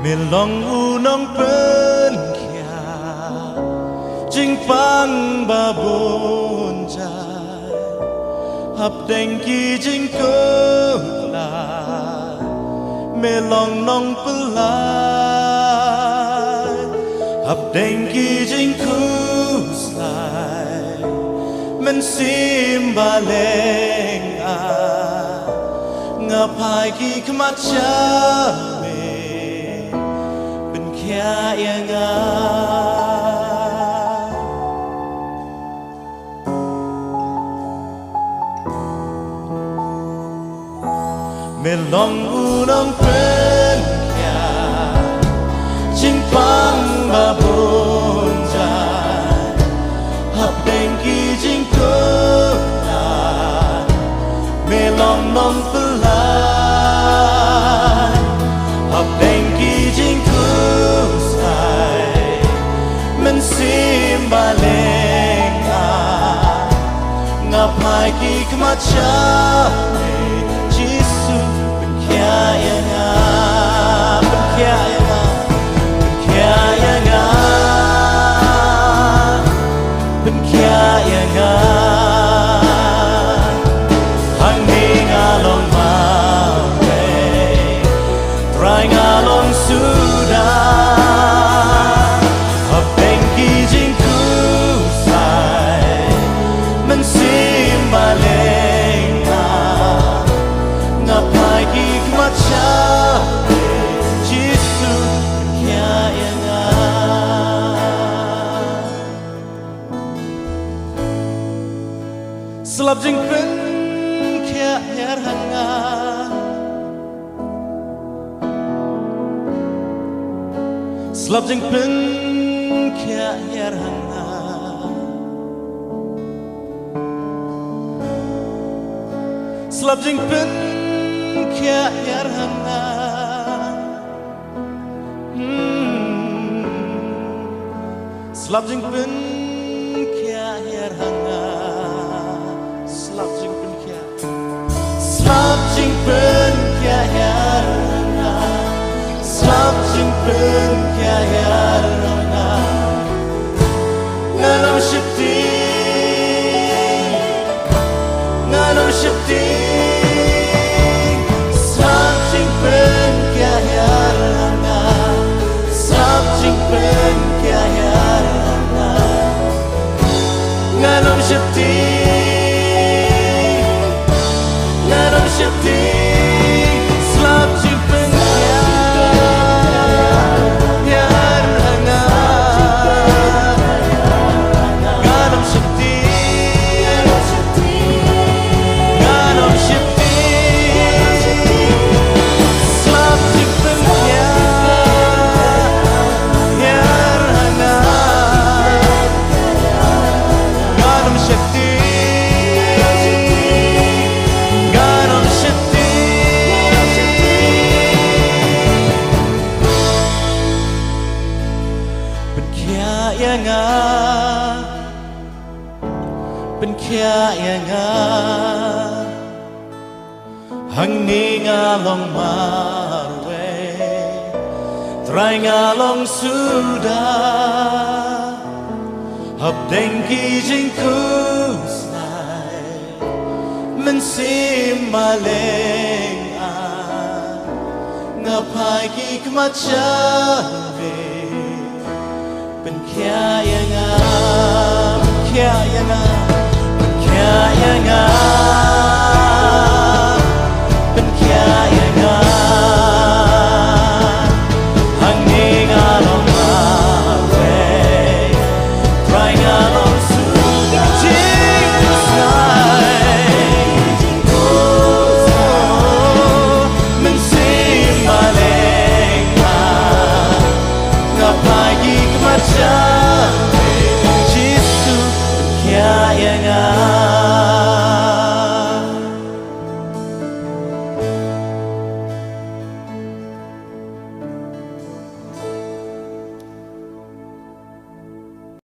Melong unong pen kia Jing pang babon jai Hap deng ki jing ko la Melong nong pelai Hap deng ki jing ku slai Men sim baleng a Ngapai ki kemacha Kya yang Melong unong pen kya Jing pang babon jai Hap deng ki jing ko na Melong nong pelai Hap deng ki jing ko Men sim baleng a Ngapai ki kemacha Jisu ben kya yang a Ben kya yang a Ben kya yang a Ben kya yang a Hang ni ngalong mawe Try ngalong sudah Selap jing pen kia yar hanga Selap jing pen kia yar hanga Selap jing pen kia yar hanga Selap jing pen kia yar hanga Slap jing pen kia Slap jing pen kia yarana Slap jing pen kia yarana Nganam shakti Nganam shakti Slap jing pen kia yarana Slap jing pen kia yarana Nganam shakti Shakti slap jing pen yar hanga Ganam shakti Ganam shakti slap jing pen yar hanga Ganam shakti Ben kya yang Hang ni ngalong marwe Try ngalong sudah Hap deng ki jing kusnai Men sim maleng a Ngapai ki kemacha Ben kya yang Ben kya yang Ben kya yang